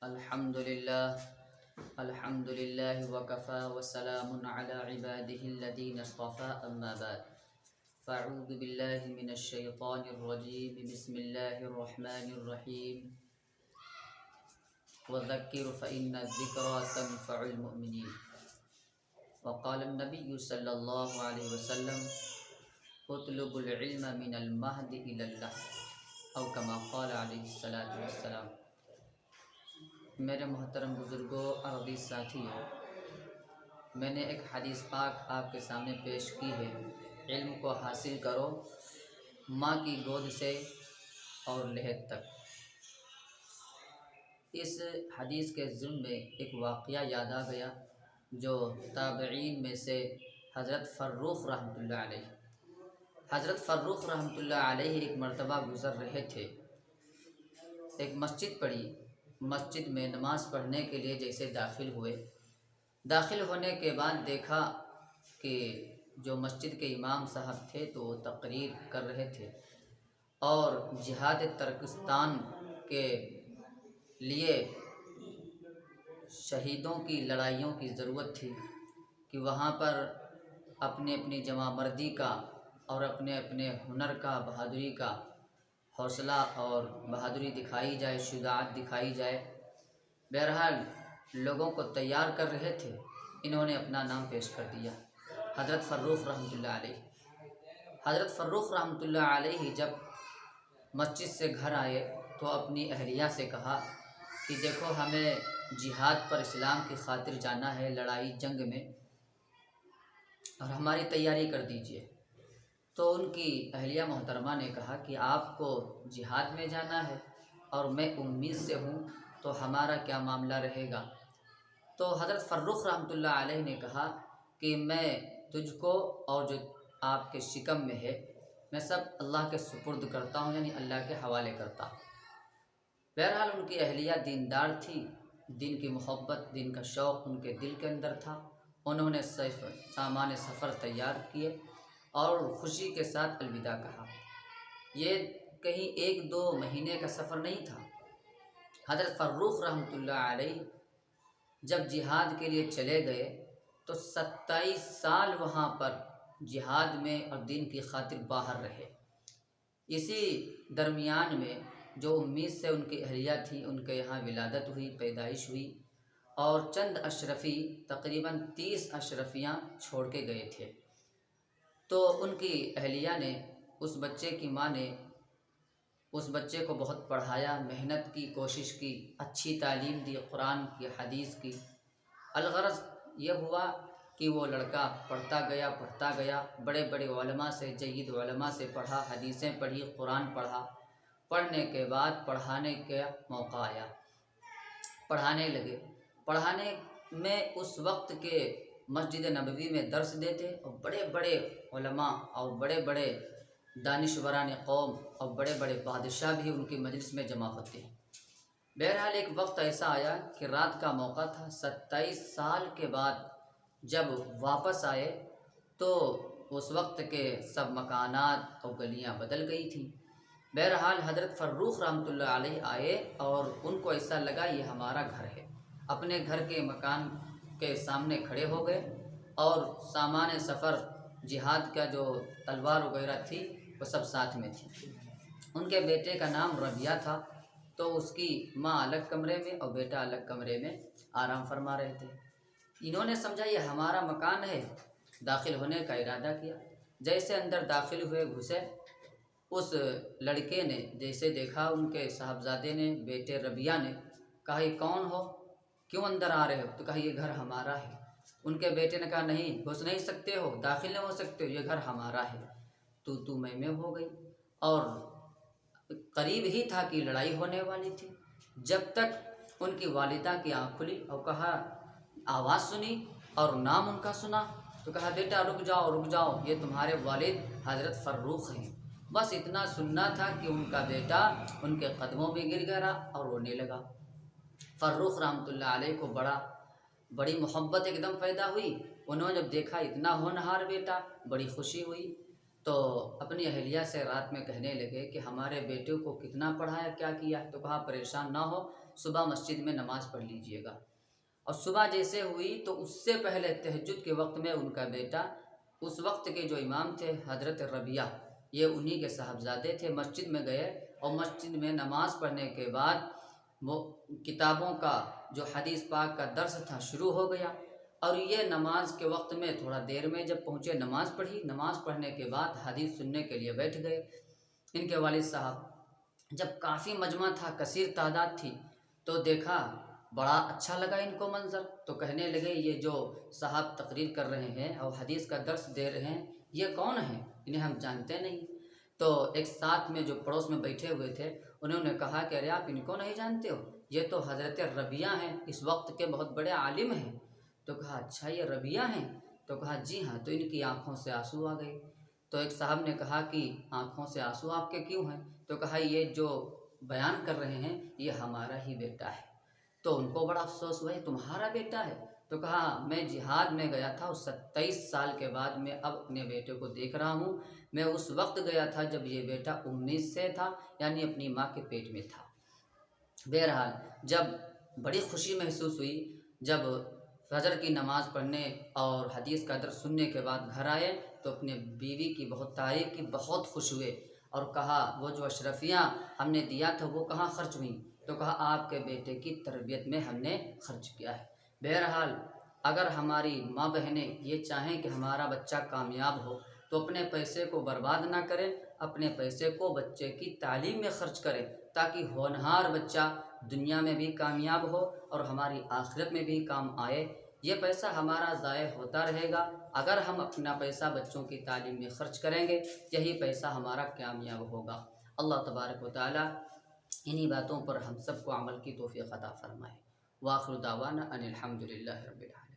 الحمد للہ وکفى وسلام علی عباده الذین اصطفى اما بعد فاعوذ باللہ من الشیطان الرجیم بسم اللہ الرحمن الرحیم وذکر فإن الذکرى تنفع المؤمنین وقال النبی صلی اللہ علیہ وسلم اطلب العلم من المہد الی اللحد او کما قال علیہ السلام۔ میرے محترم بزرگوں اور عزیز ساتھیوں، میں نے ایک حدیث پاک آپ کے سامنے پیش کی ہے، علم کو حاصل کرو ماں کی گود سے اور لحد تک۔ اس حدیث کے ضمن میں ایک واقعہ یاد آ گیا جو تابعین میں سے حضرت فروخ رحمۃ اللہ علیہ ایک مرتبہ گزر رہے تھے۔ ایک مسجد پڑی، مسجد میں نماز پڑھنے کے لیے جیسے داخل ہونے کے بعد دیکھا کہ جو مسجد کے امام صاحب تھے تو وہ تقریر کر رہے تھے اور جہاد ترکستان کے لیے شہیدوں کی لڑائیوں کی ضرورت تھی کہ وہاں پر اپنی اپنی جمع مردی کا اور اپنے اپنے ہنر کا، بہادری کا حوصلہ اور بہادری دکھائی جائے، شجاعت دکھائی جائے۔ بہرحال لوگوں کو تیار کر رہے تھے، انہوں نے اپنا نام پیش کر دیا، حضرت فروخ رحمۃ اللہ علیہ۔ حضرت فروخ رحمۃ اللہ علیہ جب مسجد سے گھر آئے تو اپنی اہلیہ سے کہا کہ دیکھو ہمیں جہاد پر اسلام کی خاطر جانا ہے، لڑائی جنگ میں، اور ہماری تیاری کر دیجیے۔ تو ان کی اہلیہ محترمہ نے کہا کہ آپ کو جہاد میں جانا ہے اور میں امید سے ہوں تو ہمارا کیا معاملہ رہے گا؟ تو حضرت فروخ رحمۃ اللہ علیہ نے کہا کہ میں تجھ کو اور جو آپ کے شکم میں ہے میں سب اللہ کے سپرد کرتا ہوں، یعنی اللہ کے حوالے کرتا ہوں۔ بہرحال ان کی اہلیہ دیندار تھی، دین کی محبت، دین کا شوق ان کے دل کے اندر تھا۔ انہوں نے سامان سفر تیار کیے اور خوشی کے ساتھ الوداع کہا۔ یہ کہیں 1-2 مہینے کا سفر نہیں تھا۔ حضرت فروخ رحمۃ اللہ علیہ جب جہاد کے لیے چلے گئے تو 27 سال وہاں پر جہاد میں اور دین کی خاطر باہر رہے۔ اسی درمیان میں جو امید سے ان کی اہلیہ تھی، ان کے یہاں ولادت ہوئی، پیدائش ہوئی، اور چند اشرفی، تقریباً 30 اشرفیاں چھوڑ کے گئے تھے۔ تو ان کی اہلیہ نے، اس بچے کی ماں نے اس بچے کو بہت پڑھایا، محنت کی، کوشش کی، اچھی تعلیم دی، قرآن کی، حدیث کی۔ الغرض یہ ہوا کہ وہ لڑکا پڑھتا گیا، بڑے بڑے علماء سے، جید علماء سے پڑھا، حدیثیں پڑھی، قرآن پڑھا۔ پڑھنے کے بعد پڑھانے کا موقع آیا، پڑھانے لگے۔ پڑھانے میں اس وقت کے مسجد نبوی میں درس دیتے اور بڑے بڑے علماء اور بڑے بڑے دانشوران قوم اور بڑے بڑے بادشاہ بھی ان کی مجلس میں جمع ہوتے ہیں۔ بہرحال ایک وقت ایسا آیا کہ رات کا موقع تھا، 27 سال کے بعد جب واپس آئے تو اس وقت کے سب مکانات اور گلیاں بدل گئی تھیں۔ بہرحال حضرت فروخ رحمۃ اللہ علیہ آئے اور ان کو ایسا لگا یہ ہمارا گھر ہے۔ اپنے گھر کے مکان کے سامنے کھڑے ہو گئے اور سامان سفر، جہاد کا جو تلوار وغیرہ تھی وہ سب ساتھ میں تھی۔ ان کے بیٹے کا نام ربیہ تھا، تو اس کی ماں الگ کمرے میں اور بیٹا الگ کمرے میں آرام فرما رہے تھے۔ انہوں نے سمجھا یہ ہمارا مکان ہے، داخل ہونے کا ارادہ کیا۔ جیسے اندر داخل ہوئے، گھسے، اس لڑکے نے جیسے دیکھا، ان کے صاحبزادے نے، بیٹے ربیہ نے کہا یہ کون ہو، کیوں اندر آ رہے ہو؟ تو کہا یہ گھر ہمارا ہے۔ ان کے بیٹے نے کہا نہیں، گھس نہیں سکتے ہو، داخل نہیں ہو سکتے ہو، یہ گھر ہمارا ہے۔ تو میں ہو گئی اور قریب ہی تھا کہ لڑائی ہونے والی تھی، جب تک ان کی والدہ کی آنکھ کھلی اور کہا، آواز سنی اور نام ان کا سنا تو کہا بیٹا رک جاؤ، یہ تمہارے والد حضرت فروخ ہیں۔ بس اتنا سننا تھا کہ ان کا بیٹا ان کے قدموں میں گر گیا اور رونے لگا۔ فروخ رحمۃ اللہ علیہ کو بڑی محبت ایک دم پیدا ہوئی۔ انہوں نے جب دیکھا اتنا ہونہار بیٹا، بڑی خوشی ہوئی، تو اپنی اہلیہ سے رات میں کہنے لگے کہ ہمارے بیٹے کو کتنا پڑھایا، کیا کیا؟ تو کہا پریشان نہ ہو، صبح مسجد میں نماز پڑھ لیجئے گا۔ اور صبح جیسے ہوئی تو اس سے پہلے تہجد کے وقت میں ان کا بیٹا، اس وقت کے جو امام تھے حضرت ربیعہ، یہ انہی کے صاحبزادے تھے، مسجد میں گئے اور مسجد میں نماز پڑھنے کے بعد وہ کتابوں کا جو حدیث پاک کا درس تھا شروع ہو گیا، اور یہ نماز کے وقت میں تھوڑا دیر میں جب پہنچے نماز پڑھی، نماز پڑھنے کے بعد حدیث سننے کے لیے بیٹھ گئے۔ ان کے والد صاحب جب کافی مجمع تھا، کثیر تعداد تھی، تو دیکھا بڑا اچھا لگا ان کو منظر، تو کہنے لگے یہ جو صاحب تقریر کر رہے ہیں اور حدیث کا درس دے رہے ہیں یہ کون ہیں؟ انہیں ہم جانتے نہیں۔ تو ایک ساتھ میں جو پڑوس میں بیٹھے ہوئے تھے انہوں نے کہا کہ ارے آپ ان کو نہیں جانتے ہو؟ یہ تو حضرت ربیعہ ہیں، اس وقت کے بہت بڑے عالم ہیں۔ تو کہا اچھا یہ ربیعہ ہیں؟ تو کہا جی ہاں۔ تو ان کی آنکھوں سے آنسو آ گئے۔ تو ایک صاحب نے کہا کہ آنکھوں سے آنسو آپ کے کیوں ہیں؟ تو کہا یہ جو بیان کر رہے ہیں یہ ہمارا ہی بیٹا ہے۔ تو ان کو بڑا افسوس ہوا یہ تمہارا بیٹا ہے؟ تو کہا میں جہاد میں گیا تھا، اس 27 سال کے بعد میں اب اپنے بیٹے کو دیکھ رہا ہوں، میں اس وقت گیا تھا جب یہ بیٹا امید سے تھا، یعنی اپنی ماں کے پیٹ میں تھا۔ بہرحال جب بڑی خوشی محسوس ہوئی، جب فجر کی نماز پڑھنے اور حدیث کا درس سننے کے بعد گھر آئے تو اپنے بیوی کی بہت تعریف کی، بہت خوش ہوئے اور کہا وہ جو اشرفیاں ہم نے دیا تھا وہ کہاں خرچ ہوئیں؟ تو کہا آپ کے بیٹے کی تربیت میں ہم نے خرچ کیا ہے۔ بہرحال اگر ہماری ماں بہنیں یہ چاہیں کہ ہمارا بچہ کامیاب ہو تو اپنے پیسے کو برباد نہ کریں، اپنے پیسے کو بچے کی تعلیم میں خرچ کریں تاکہ ہونہار بچہ دنیا میں بھی کامیاب ہو اور ہماری آخرت میں بھی کام آئے۔ یہ پیسہ ہمارا ضائع ہوتا رہے گا، اگر ہم اپنا پیسہ بچوں کی تعلیم میں خرچ کریں گے یہی پیسہ ہمارا کامیاب ہوگا۔ اللہ تبارک و تعالی انہی باتوں پر ہم سب کو عمل کی توفیق عطا فرمائے۔ وآخر دعوانا ان الحمد للہ رب العالمین۔